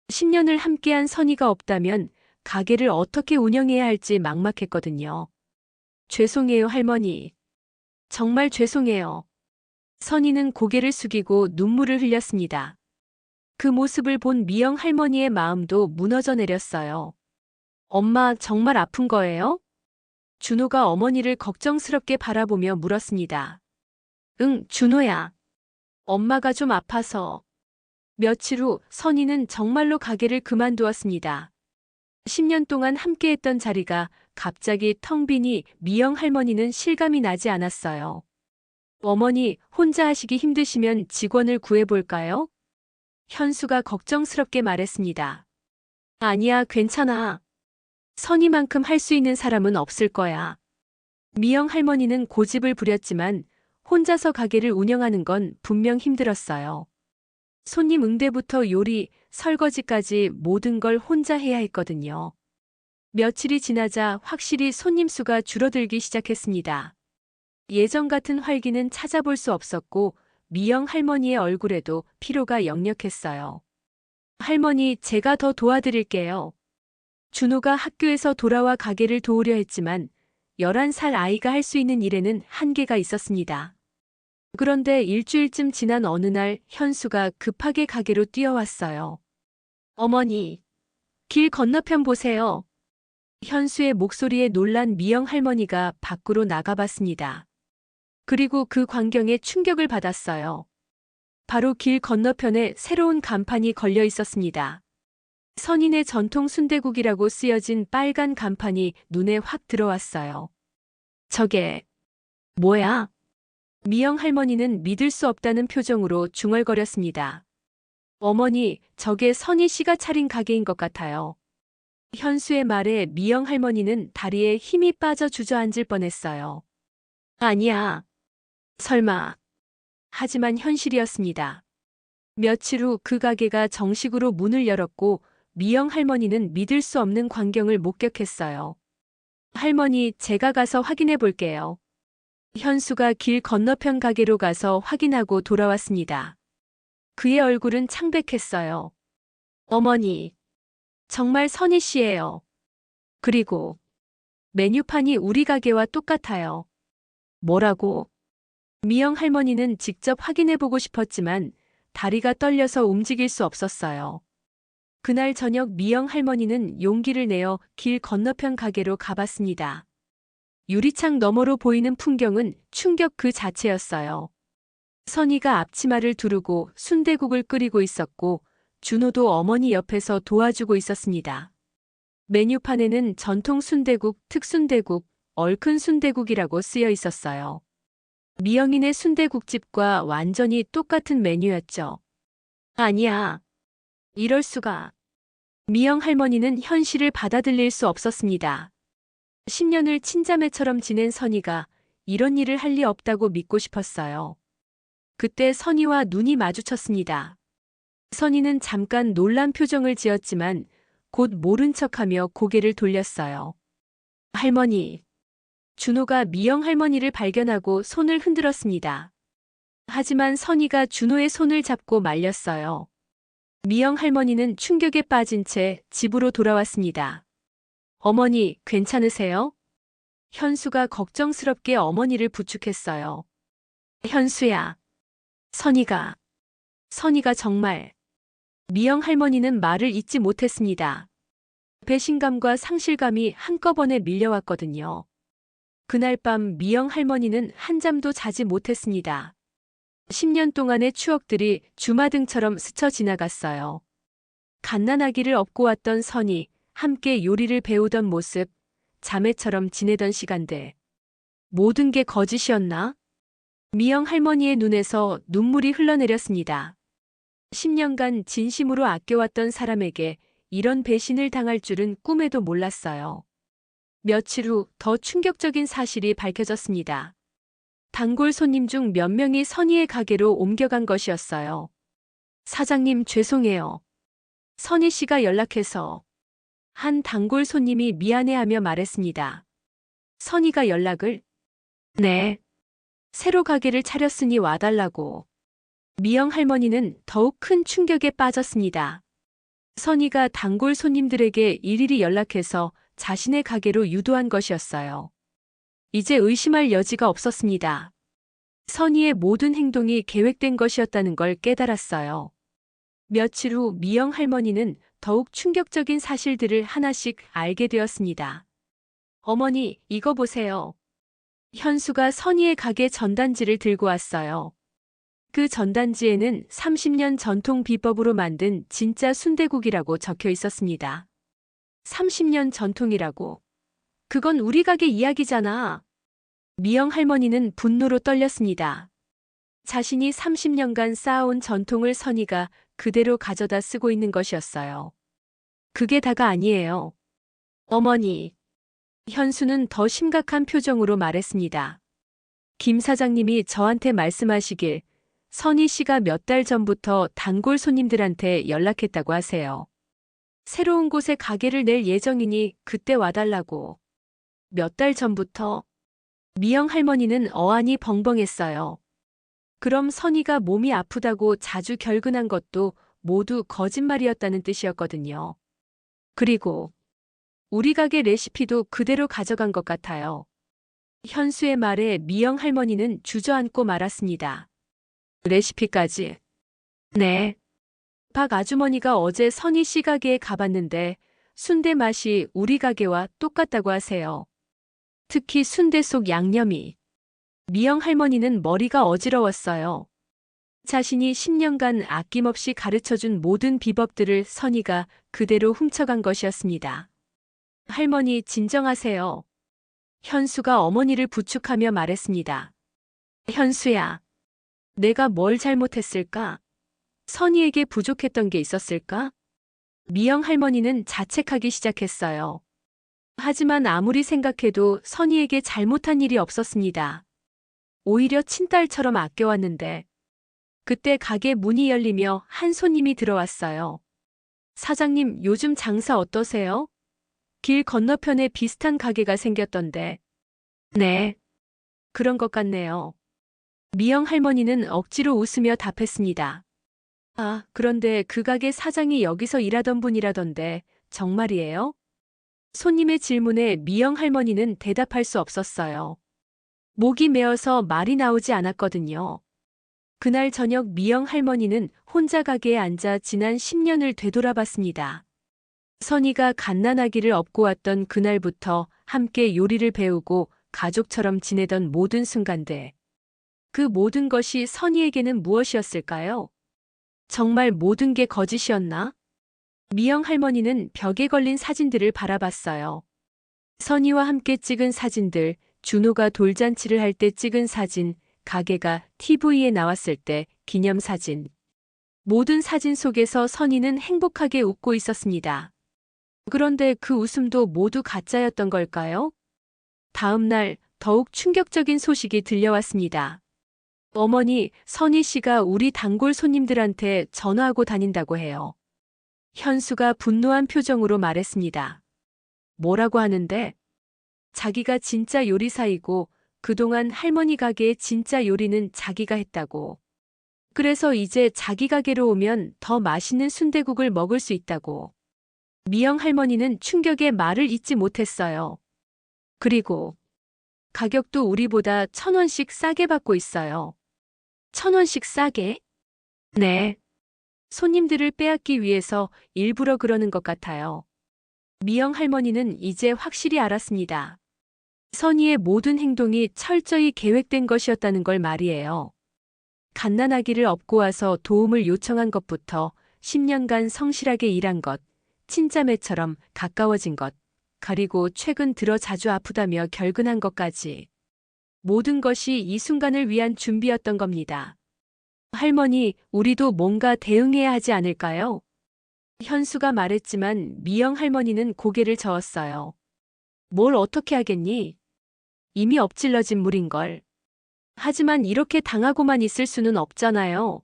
10년을 함께한 선희가 없다면 가게를 어떻게 운영해야 할지 막막했거든요. 죄송해요, 할머니. 정말 죄송해요. 선희는 고개를 숙이고 눈물을 흘렸습니다. 그 모습을 본 미영 할머니의 마음도 무너져 내렸어요. 엄마, 정말 아픈 거예요? 준호가 어머니를 걱정스럽게 바라보며 물었습니다. 응, 준호야. 엄마가 좀 아파서. 며칠 후 선희는 정말로 가게를 그만두었습니다. 10년 동안 함께했던 자리가 갑자기 텅 비니 미영 할머니는 실감이 나지 않았어요. 어머니, 혼자 하시기 힘드시면 직원을 구해볼까요? 현수가 걱정스럽게 말했습니다. 아니야, 괜찮아. 선희만큼 할 수 있는 사람은 없을 거야. 미영 할머니는 고집을 부렸지만 혼자서 가게를 운영하는 건 분명 힘들었어요. 손님 응대부터 요리, 설거지까지 모든 걸 혼자 해야 했거든요. 며칠이 지나자 확실히 손님 수가 줄어들기 시작했습니다. 예전 같은 활기는 찾아볼 수 없었고 미영 할머니의 얼굴에도 피로가 역력했어요. 할머니, 제가 더 도와드릴게요. 준호가 학교에서 돌아와 가게를 도우려 했지만 11살 아이가 할 수 있는 일에는 한계가 있었습니다. 그런데 일주일쯤 지난 어느 날 현수가 급하게 가게로 뛰어왔어요. 어머니, 길 건너편 보세요. 현수의 목소리에 놀란 미영 할머니가 밖으로 나가봤습니다. 그리고 그 광경에 충격을 받았어요. 바로 길 건너편에 새로운 간판이 걸려 있었습니다. 선인의 전통 순대국이라고 쓰여진 빨간 간판이 눈에 확 들어왔어요. 저게 뭐야? 미영 할머니는 믿을 수 없다는 표정으로 중얼거렸습니다. 어머니, 저게 선희 씨가 차린 가게인 것 같아요. 현수의 말에 미영 할머니는 다리에 힘이 빠져 주저앉을 뻔했어요. 아니야. 설마. 하지만 현실이었습니다. 며칠 후 그 가게가 정식으로 문을 열었고 미영 할머니는 믿을 수 없는 광경을 목격했어요. 할머니, 제가 가서 확인해 볼게요. 현수가 길 건너편 가게로 가서 확인하고 돌아왔습니다. 그의 얼굴은 창백했어요. 어머니, 정말 선희 씨예요. 그리고 메뉴판이 우리 가게와 똑같아요. 뭐라고? 미영 할머니는 직접 확인해 보고 싶었지만 다리가 떨려서 움직일 수 없었어요. 그날 저녁 미영 할머니는 용기를 내어 길 건너편 가게로 가봤습니다. 유리창 너머로 보이는 풍경은 충격 그 자체였어요. 선희가 앞치마를 두르고 순대국을 끓이고 있었고 준호도 어머니 옆에서 도와주고 있었습니다. 메뉴판에는 전통 순대국, 특순대국, 얼큰 순대국이라고 쓰여 있었어요. 미영이네 순대국집과 완전히 똑같은 메뉴였죠. 아니야. 이럴 수가. 미영 할머니는 현실을 받아들일 수 없었습니다. 10년을 친자매처럼 지낸 선희가 이런 일을 할 리 없다고 믿고 싶었어요. 그때 선희와 눈이 마주쳤습니다. 선희는 잠깐 놀란 표정을 지었지만 곧 모른 척하며 고개를 돌렸어요. 할머니. 준호가 미영 할머니를 발견하고 손을 흔들었습니다. 하지만 선희가 준호의 손을 잡고 말렸어요. 미영 할머니는 충격에 빠진 채 집으로 돌아왔습니다. 어머니, 괜찮으세요? 현수가 걱정스럽게 어머니를 부축했어요. 현수야. 선희가 정말. 미영 할머니는 말을 잇지 못했습니다. 배신감과 상실감이 한꺼번에 밀려왔거든요. 그날 밤 미영 할머니는 한잠도 자지 못했습니다. 10년 동안의 추억들이 주마등처럼 스쳐 지나갔어요. 갓난아기를 업고 왔던 선희, 함께 요리를 배우던 모습, 자매처럼 지내던 시간들. 모든 게 거짓이었나? 미영 할머니의 눈에서 눈물이 흘러내렸습니다. 10년간 진심으로 아껴왔던 사람에게 이런 배신을 당할 줄은 꿈에도 몰랐어요. 며칠 후 더 충격적인 사실이 밝혀졌습니다. 단골 손님 중 몇 명이 선희의 가게로 옮겨간 것이었어요. 사장님, 죄송해요. 선희 씨가 연락해서. 한 단골 손님이 미안해하며 말했습니다. 선희가 연락을? 네. 새로 가게를 차렸으니 와달라고. 미영 할머니는 더욱 큰 충격에 빠졌습니다. 선희가 단골 손님들에게 일일이 연락해서 자신의 가게로 유도한 것이었어요. 이제 의심할 여지가 없었습니다. 선희의 모든 행동이 계획된 것이었다는 걸 깨달았어요. 며칠 후 미영 할머니는 더욱 충격적인 사실들을 하나씩 알게 되었습니다. 어머니, 이거 보세요. 현수가 선희의 가게 전단지를 들고 왔어요. 그 전단지에는 30년 전통 비법으로 만든 진짜 순대국이라고 적혀 있었습니다. 30년 전통이라고. 그건 우리 가게 이야기잖아. 미영 할머니는 분노로 떨렸습니다. 자신이 30년간 쌓아온 전통을 선희가 그대로 가져다 쓰고 있는 것이었어요. 그게 다가 아니에요. 어머니. 현수는 더 심각한 표정으로 말했습니다. 김 사장님이 저한테 말씀하시길 선희 씨가 몇 달 전부터 단골 손님들한테 연락했다고 하세요. 새로운 곳에 가게를 낼 예정이니 그때 와달라고. 몇 달 전부터? 미영 할머니는 어안이 벙벙했어요. 그럼 선희가 몸이 아프다고 자주 결근한 것도 모두 거짓말이었다는 뜻이었거든요. 그리고 우리 가게 레시피도 그대로 가져간 것 같아요. 현수의 말에 미영 할머니는 주저앉고 말았습니다. 레시피까지. 네. 박 아주머니가 어제 선희 씨 가게에 가봤는데 순대 맛이 우리 가게와 똑같다고 하세요. 특히 순대 속 양념이. 미영 할머니는 머리가 어지러웠어요. 자신이 10년간 아낌없이 가르쳐준 모든 비법들을 선희가 그대로 훔쳐간 것이었습니다. 할머니, 진정하세요. 현수가 어머니를 부축하며 말했습니다. 현수야, 내가 뭘 잘못했을까? 선희에게 부족했던 게 있었을까? 미영 할머니는 자책하기 시작했어요. 하지만 아무리 생각해도 선희에게 잘못한 일이 없었습니다. 오히려 친딸처럼 아껴왔는데 그때 가게 문이 열리며 한 손님이 들어왔어요. 사장님, 요즘 장사 어떠세요? 길 건너편에 비슷한 가게가 생겼던데. 네, 그런 것 같네요. 미영 할머니는 억지로 웃으며 답했습니다. 아, 그런데 그 가게 사장이 여기서 일하던 분이라던데 정말이에요? 손님의 질문에 미영 할머니는 대답할 수 없었어요. 목이 메어서 말이 나오지 않았거든요. 그날 저녁 미영 할머니는 혼자 가게에 앉아 지난 10년을 되돌아봤습니다. 선희가 갓난아기를 업고 왔던 그날부터 함께 요리를 배우고 가족처럼 지내던 모든 순간들. 그 모든 것이 선희에게는 무엇이었을까요? 정말 모든 게 거짓이었나? 미영 할머니는 벽에 걸린 사진들을 바라봤어요. 선희와 함께 찍은 사진들, 준호가 돌잔치를 할 때 찍은 사진, 가게가 TV에 나왔을 때 기념사진. 모든 사진 속에서 선희는 행복하게 웃고 있었습니다. 그런데 그 웃음도 모두 가짜였던 걸까요? 다음 날 더욱 충격적인 소식이 들려왔습니다. 어머니, 선희 씨가 우리 단골 손님들한테 전화하고 다닌다고 해요. 현수가 분노한 표정으로 말했습니다. 뭐라고 하는데? 자기가 진짜 요리사이고 그동안 할머니 가게의 진짜 요리는 자기가 했다고. 그래서 이제 자기 가게로 오면 더 맛있는 순댓국을 먹을 수 있다고. 미영 할머니는 충격에 말을 잇지 못했어요. 그리고 가격도 우리보다 1,000원씩 싸게 받고 있어요. 1,000원씩 싸게? 네. 손님들을 빼앗기 위해서 일부러 그러는 것 같아요. 미영 할머니는 이제 확실히 알았습니다. 선희의 모든 행동이 철저히 계획된 것이었다는 걸 말이에요. 갓난아기를 업고 와서 도움을 요청한 것부터 10년간 성실하게 일한 것, 친자매처럼 가까워진 것, 그리고 최근 들어 자주 아프다며 결근한 것까지. 모든 것이 이 순간을 위한 준비였던 겁니다. 할머니, 우리도 뭔가 대응해야 하지 않을까요? 현수가 말했지만 미영 할머니는 고개를 저었어요. 뭘 어떻게 하겠니? 이미 엎질러진 물인걸. 하지만 이렇게 당하고만 있을 수는 없잖아요.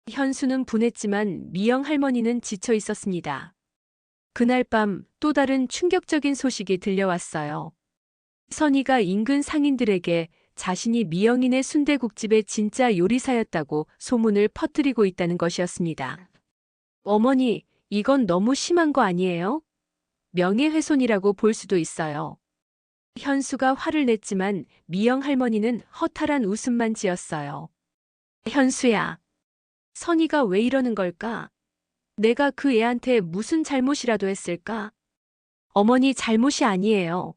현수는 분했지만 미영 할머니는 지쳐 있었습니다. 그날 밤 또 다른 충격적인 소식이 들려왔어요. 선희가 인근 상인들에게 자신이 미영이네 순대국집의 진짜 요리사였다고 소문을 퍼뜨리고 있다는 것이었습니다. 어머니, 이건 너무 심한 거 아니에요? 명예훼손이라고 볼 수도 있어요. 현수가 화를 냈지만 미영 할머니는 허탈한 웃음만 지었어요. 현수야, 선희가 왜 이러는 걸까? 내가 그 애한테 무슨 잘못이라도 했을까? 어머니 잘못이 아니에요.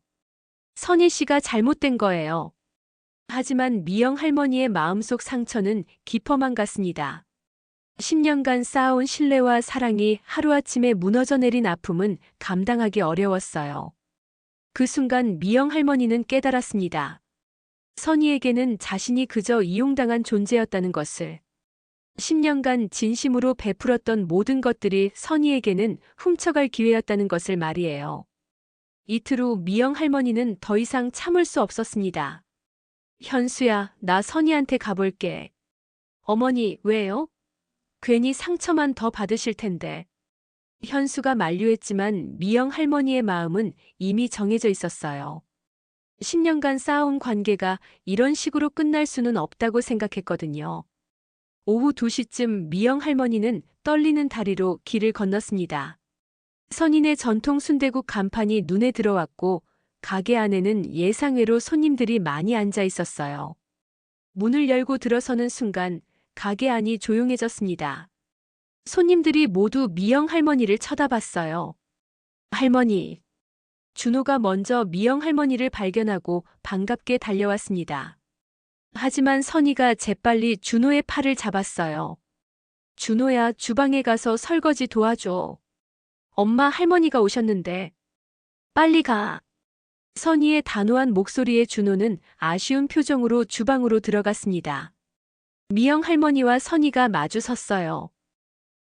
선희 씨가 잘못된 거예요. 하지만 미영 할머니의 마음속 상처는 깊어만 갔습니다. 10년간 쌓아온 신뢰와 사랑이 하루아침에 무너져 내린 아픔은 감당하기 어려웠어요. 그 순간 미영 할머니는 깨달았습니다. 선희에게는 자신이 그저 이용당한 존재였다는 것을. 10년간 진심으로 베풀었던 모든 것들이 선희에게는 훔쳐갈 기회였다는 것을 말이에요. 이틀 후 미영 할머니는 더 이상 참을 수 없었습니다. 현수야, 나 선희한테 가볼게. 어머니, 왜요? 괜히 상처만 더 받으실 텐데. 현수가 만류했지만 미영 할머니의 마음은 이미 정해져 있었어요. 10년간 쌓아온 관계가 이런 식으로 끝날 수는 없다고 생각했거든요. 오후 2시쯤 미영 할머니는 떨리는 다리로 길을 건넜습니다. 선인의 전통 순대국 간판이 눈에 들어왔고 가게 안에는 예상외로 손님들이 많이 앉아 있었어요. 문을 열고 들어서는 순간 가게 안이 조용해졌습니다. 손님들이 모두 미영 할머니를 쳐다봤어요. 할머니. 준호가 먼저 미영 할머니를 발견하고 반갑게 달려왔습니다. 하지만 선희가 재빨리 준호의 팔을 잡았어요. 준호야, 주방에 가서 설거지 도와줘. 엄마 할머니가 오셨는데. 빨리 가. 선희의 단호한 목소리에 준호는 아쉬운 표정으로 주방으로 들어갔습니다. 미영 할머니와 선희가 마주 섰어요.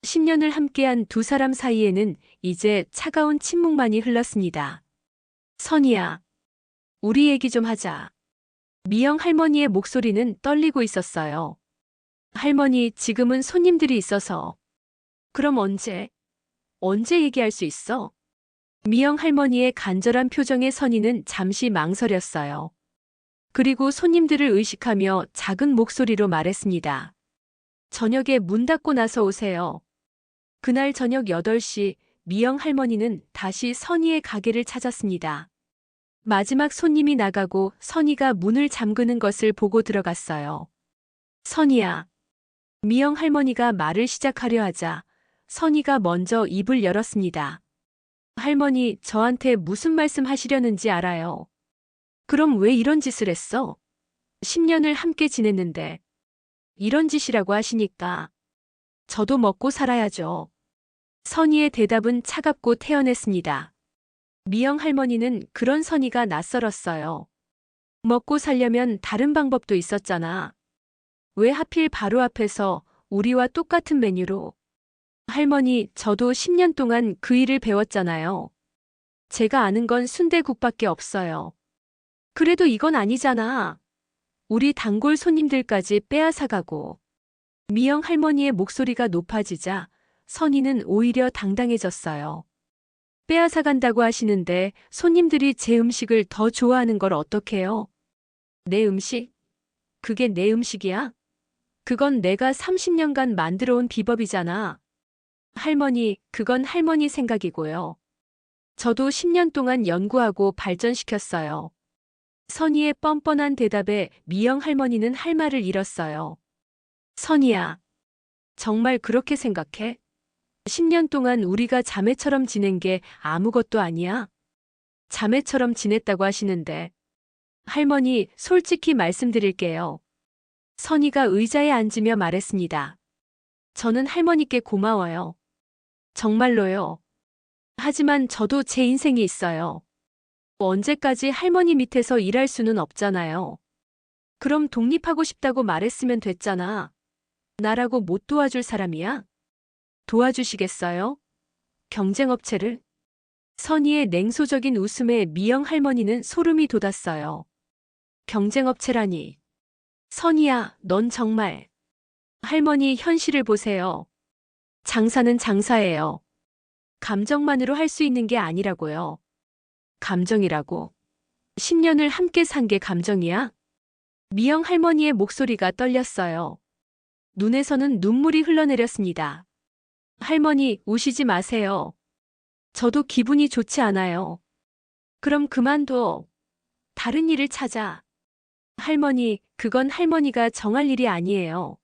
10년을 함께한 두 사람 사이에는 이제 차가운 침묵만이 흘렀습니다. 선희야, 우리 얘기 좀 하자. 미영 할머니의 목소리는 떨리고 있었어요. 할머니, 지금은 손님들이 있어서. 그럼 언제 얘기할 수 있어? 미영 할머니의 간절한 표정에 선희는 잠시 망설였어요. 그리고 손님들을 의식하며 작은 목소리로 말했습니다. 저녁에 문 닫고 나서 오세요. 그날 저녁 8시 미영 할머니는 다시 선희의 가게를 찾았습니다. 마지막 손님이 나가고 선희가 문을 잠그는 것을 보고 들어갔어요. 선희야. 미영 할머니가 말을 시작하려 하자 선희가 먼저 입을 열었습니다. 할머니, 저한테 무슨 말씀 하시려는지 알아요. 그럼 왜 이런 짓을 했어? 10년을 함께 지냈는데. 이런 짓이라고 하시니까. 저도 먹고 살아야죠. 선희의 대답은 차갑고 태연했습니다. 미영 할머니는 그런 선희가 낯설었어요. 먹고 살려면 다른 방법도 있었잖아. 왜 하필 바로 앞에서 우리와 똑같은 메뉴로. 할머니, 저도 10년 동안 그 일을 배웠잖아요. 제가 아는 건 순대국밖에 없어요. 그래도 이건 아니잖아. 우리 단골 손님들까지 빼앗아가고. 미영 할머니의 목소리가 높아지자 선희는 오히려 당당해졌어요. 빼앗아간다고 하시는데 손님들이 제 음식을 더 좋아하는 걸 어떡해요? 내 음식? 그게 내 음식이야? 그건 내가 30년간 만들어온 비법이잖아. 할머니, 그건 할머니 생각이고요. 저도 10년 동안 연구하고 발전시켰어요. 선희의 뻔뻔한 대답에 미영 할머니는 할 말을 잃었어요. 선희야, 정말 그렇게 생각해? 10년 동안 우리가 자매처럼 지낸 게 아무것도 아니야? 자매처럼 지냈다고 하시는데. 할머니, 솔직히 말씀드릴게요. 선희가 의자에 앉으며 말했습니다. 저는 할머니께 고마워요. 정말로요. 하지만 저도 제 인생이 있어요. 언제까지 할머니 밑에서 일할 수는 없잖아요. 그럼 독립하고 싶다고 말했으면 됐잖아. 나라고 못 도와줄 사람이야? 도와주시겠어요? 경쟁업체를? 선희의 냉소적인 웃음에 미영 할머니는 소름이 돋았어요. 경쟁업체라니. 선희야, 넌 정말. 할머니, 현실을 보세요. 장사는 장사예요. 감정만으로 할 수 있는 게 아니라고요. 감정이라고. 10년을 함께 산 게 감정이야? 미영 할머니의 목소리가 떨렸어요. 눈에서는 눈물이 흘러내렸습니다. 할머니, 우시지 마세요. 저도 기분이 좋지 않아요. 그럼 그만둬. 다른 일을 찾아. 할머니, 그건 할머니가 정할 일이 아니에요.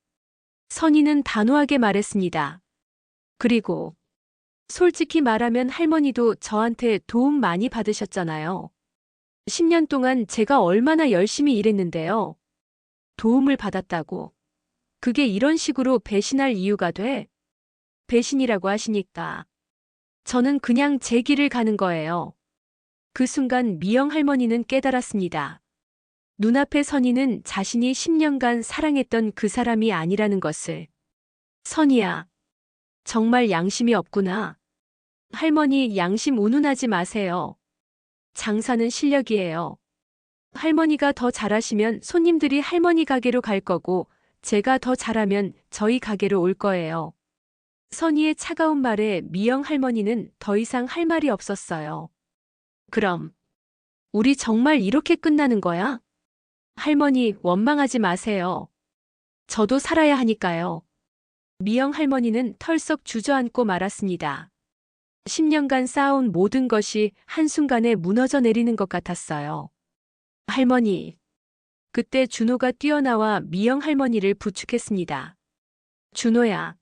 선희는 단호하게 말했습니다. 그리고 솔직히 말하면 할머니도 저한테 도움 많이 받으셨잖아요. 10년 동안 제가 얼마나 열심히 일했는데요. 도움을 받았다고. 그게 이런 식으로 배신할 이유가 돼? 배신이라고 하시니까. 저는 그냥 제 길을 가는 거예요. 그 순간 미영 할머니는 깨달았습니다. 눈앞의 선희는 자신이 10년간 사랑했던 그 사람이 아니라는 것을. 선희야, 정말 양심이 없구나. 할머니, 양심 운운하지 마세요. 장사는 실력이에요. 할머니가 더 잘하시면 손님들이 할머니 가게로 갈 거고, 제가 더 잘하면 저희 가게로 올 거예요. 선희의 차가운 말에 미영 할머니는 더 이상 할 말이 없었어요. 그럼, 우리 정말 이렇게 끝나는 거야? 할머니, 원망하지 마세요. 저도 살아야 하니까요. 미영 할머니는 털썩 주저앉고 말았습니다. 10년간 쌓아온 모든 것이 한순간에 무너져 내리는 것 같았어요. 할머니. 그때 준호가 뛰어나와 미영 할머니를 부축했습니다. 준호야.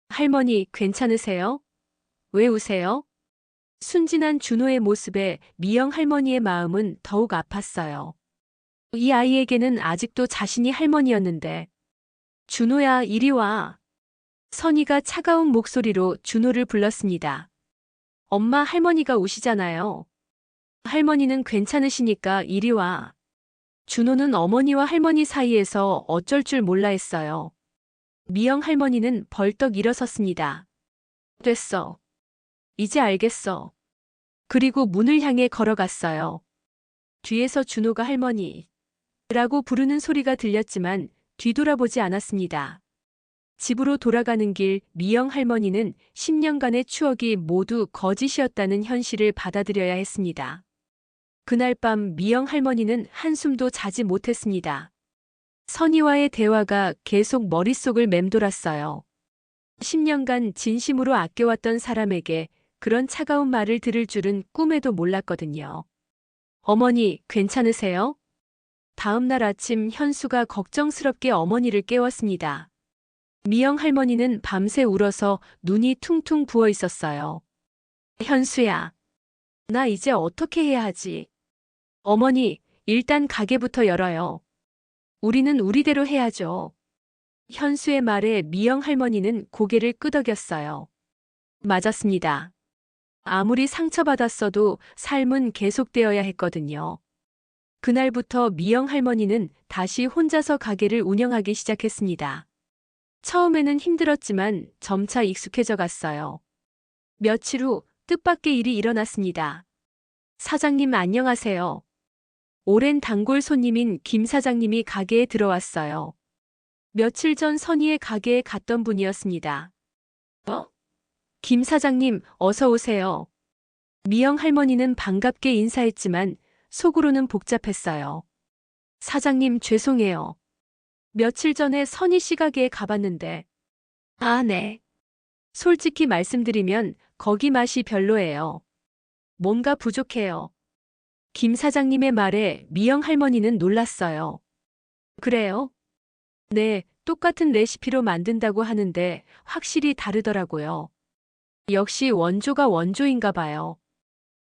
할머니, 괜찮으세요? 왜 우세요? 순진한 준호의 모습에 미영 할머니의 마음은 더욱 아팠어요. 이 아이에게는 아직도 자신이 할머니였는데. 준호야, 이리 와. 선희가 차가운 목소리로 준호를 불렀습니다. 엄마, 할머니가 우시잖아요. 할머니는 괜찮으시니까 이리 와. 준호는 어머니와 할머니 사이에서 어쩔 줄 몰라 했어요. 미영 할머니는 벌떡 일어섰습니다. 됐어. 이제 알겠어. 그리고 문을 향해 걸어갔어요. 뒤에서 준호가 할머니 라고 부르는 소리가 들렸지만 뒤돌아보지 않았습니다. 집으로 돌아가는 길 미영 할머니는 10년간의 추억이 모두 거짓이었다는 현실을 받아들여야 했습니다. 그날 밤 미영 할머니는 한숨도 자지 못했습니다. 선희와의 대화가 계속 머릿속을 맴돌았어요. 10년간 진심으로 아껴왔던 사람에게 그런 차가운 말을 들을 줄은 꿈에도 몰랐거든요. 어머니, 괜찮으세요? 다음 날 아침 현수가 걱정스럽게 어머니를 깨웠습니다. 미영 할머니는 밤새 울어서 눈이 퉁퉁 부어 있었어요. 현수야, 나 이제 어떻게 해야 하지? 어머니, 일단 가게부터 열어요. 우리는 우리대로 해야죠. 현수의 말에 미영 할머니는 고개를 끄덕였어요. 맞았습니다. 아무리 상처받았어도 삶은 계속되어야 했거든요. 그날부터 미영 할머니는 다시 혼자서 가게를 운영하기 시작했습니다. 처음에는 힘들었지만 점차 익숙해져 갔어요. 며칠 후 뜻밖의 일이 일어났습니다. 사장님 안녕하세요. 오랜 단골 손님인 김 사장님이 가게에 들어왔어요. 며칠 전 선희의 가게에 갔던 분이었습니다. 김 사장님, 어서 오세요. 미영 할머니는 반갑게 인사했지만 속으로는 복잡했어요. 사장님 죄송해요. 며칠 전에 선희 씨 가게에 가봤는데. 아, 네. 솔직히 말씀드리면 거기 맛이 별로예요. 뭔가 부족해요. 김 사장님의 말에 미영 할머니는 놀랐어요. 그래요? 네, 똑같은 레시피로 만든다고 하는데 확실히 다르더라고요. 역시 원조가 원조인가 봐요.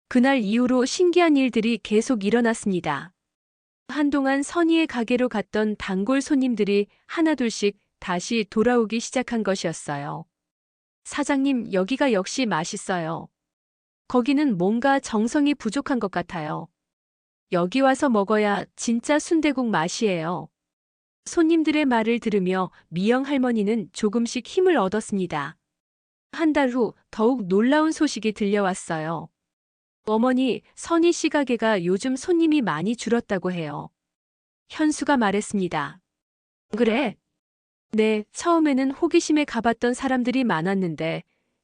그날 이후로 신기한 일들이 계속 일어났습니다. 한동안 선희의 가게로 갔던 단골 손님들이 하나둘씩 다시 돌아오기 시작한 것이었어요. 사장님, 여기가 역시 맛있어요. 거기는 뭔가 정성이 부족한 것 같아요. 여기 와서 먹어야 진짜 순대국 맛이에요. 손님들의 말을 들으며 미영 할머니는 조금씩 힘을 얻었습니다. 한 달 후 더욱 놀라운 소식이 들려왔어요. 어머니, 선희 씨 가게가 요즘 손님이 많이 줄었다고 해요. 현수가 말했습니다. 그래? 네, 처음에는 호기심에 가봤던 사람들이 많았는데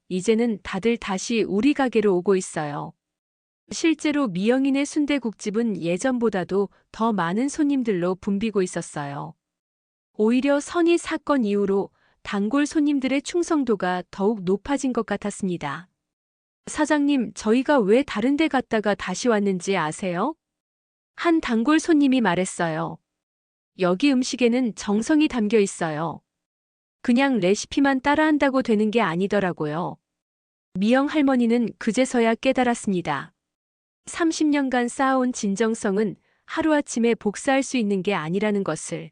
이제는 다들 다시 우리 가게로 오고 있어요. 실제로 미영이네 순대국집은 예전보다도 더 많은 손님들로 붐비고 있었어요. 오히려 선희 사건 이후로 단골 손님들의 충성도가 더욱 높아진 것 같았습니다. 사장님, 저희가 왜 다른 데 갔다가 다시 왔는지 아세요? 한 단골 손님이 말했어요. 여기 음식에는 정성이 담겨 있어요. 그냥 레시피만 따라한다고 되는 게 아니더라고요. 미영 할머니는 그제서야 깨달았습니다. 30년간 쌓아온 진정성은 하루아침에 복사할 수 있는 게 아니라는 것을.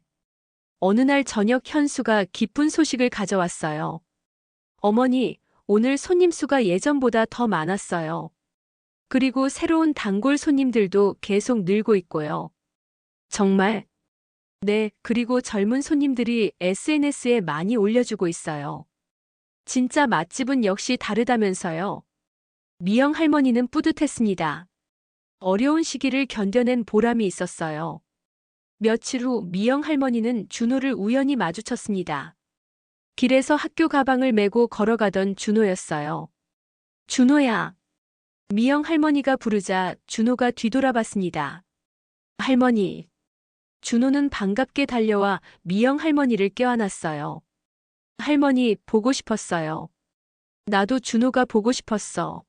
어느 날 저녁 현수가 기쁜 소식을 가져왔어요. 어머니, 오늘 손님 수가 예전보다 더 많았어요. 그리고 새로운 단골 손님들도 계속 늘고 있고요. 정말? 네, 그리고 젊은 손님들이 SNS에 많이 올려주고 있어요. 진짜 맛집은 역시 다르다면서요. 미영 할머니는 뿌듯했습니다. 어려운 시기를 견뎌낸 보람이 있었어요. 며칠 후 미영 할머니는 준호를 우연히 마주쳤습니다. 길에서 학교 가방을 메고 걸어가던 준호였어요. 준호야. 미영 할머니가 부르자 준호가 뒤돌아봤습니다. 할머니. 준호는 반갑게 달려와 미영 할머니를 껴안았어요. 할머니, 보고 싶었어요. 나도 준호가 보고 싶었어.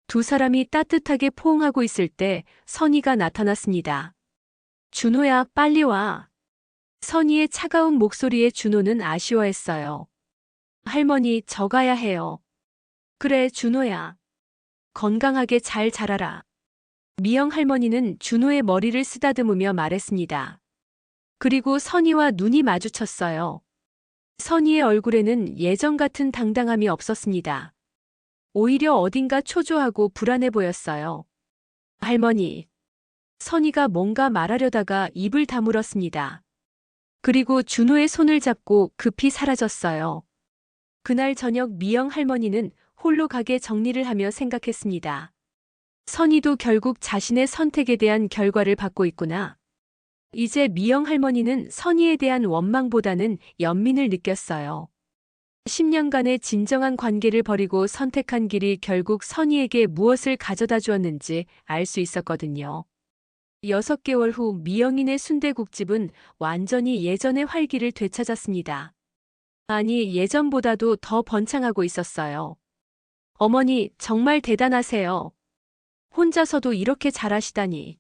두 사람이 따뜻하게 포옹하고 있을 때 선희가 나타났습니다. 준호야, 빨리 와. 선희의 차가운 목소리에 준호는 아쉬워했어요. 할머니, 저 가야 해요. 그래, 준호야. 건강하게 잘 자라라. 미영 할머니는 준호의 머리를 쓰다듬으며 말했습니다. 그리고 선희와 눈이 마주쳤어요. 선희의 얼굴에는 예전 같은 당당함이 없었습니다. 오히려 어딘가 초조하고 불안해 보였어요. 할머니. 선희가 뭔가 말하려다가 입을 다물었습니다. 그리고 준호의 손을 잡고 급히 사라졌어요. 그날 저녁 미영 할머니는 홀로 가게 정리를 하며 생각했습니다. 선희도 결국 자신의 선택에 대한 결과를 받고 있구나. 이제 미영 할머니는 선희에 대한 원망보다는 연민을 느꼈어요. 10년간의 진정한 관계를 버리고 선택한 길이 결국 선희에게 무엇을 가져다 주었는지 알 수 있었거든요. 6개월 후 미영인의 순대국집은 완전히 예전의 활기를 되찾았습니다. 아니, 예전보다도 더 번창하고 있었어요. 어머니, 정말 대단하세요. 혼자서도 이렇게 잘하시다니.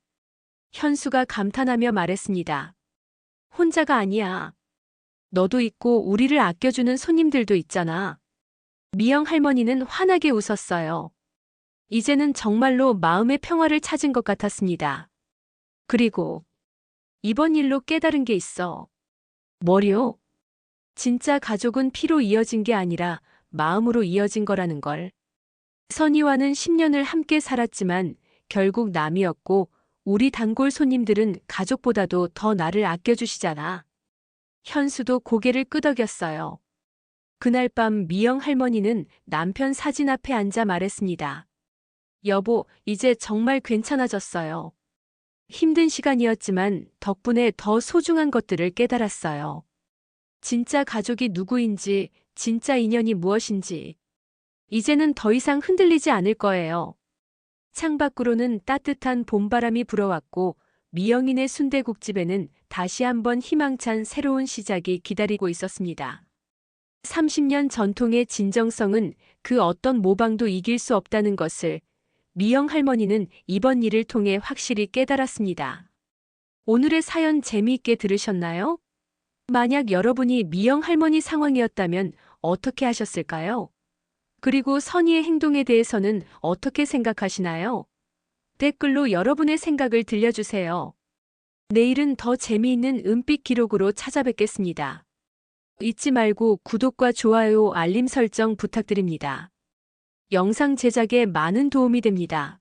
현수가 감탄하며 말했습니다. 혼자가 아니야. 너도 있고 우리를 아껴주는 손님들도 있잖아. 미영 할머니는 환하게 웃었어요. 이제는 정말로 마음의 평화를 찾은 것 같았습니다. 그리고 이번 일로 깨달은 게 있어. 뭐요? 진짜 가족은 피로 이어진 게 아니라 마음으로 이어진 거라는 걸. 선희와는 10년을 함께 살았지만 결국 남이었고 우리 단골 손님들은 가족보다도 더 나를 아껴주시잖아. 현수도 고개를 끄덕였어요. 그날 밤 미영 할머니는 남편 사진 앞에 앉아 말했습니다. 여보, 이제 정말 괜찮아졌어요. 힘든 시간이었지만 덕분에 더 소중한 것들을 깨달았어요. 진짜 가족이 누구인지, 진짜 인연이 무엇인지. 이제는 더 이상 흔들리지 않을 거예요. 창밖으로는 따뜻한 봄바람이 불어왔고 미영인의 순대국집에는 다시 한번 희망찬 새로운 시작이 기다리고 있었습니다. 30년 전통의 진정성은 그 어떤 모방도 이길 수 없다는 것을 미영 할머니는 이번 일을 통해 확실히 깨달았습니다. 오늘의 사연 재미있게 들으셨나요? 만약 여러분이 미영 할머니 상황이었다면 어떻게 하셨을까요? 그리고 선희의 행동에 대해서는 어떻게 생각하시나요? 댓글로 여러분의 생각을 들려주세요. 내일은 더 재미있는 은빛 기록으로 찾아뵙겠습니다. 잊지 말고 구독과 좋아요, 알림 설정 부탁드립니다. 영상 제작에 많은 도움이 됩니다.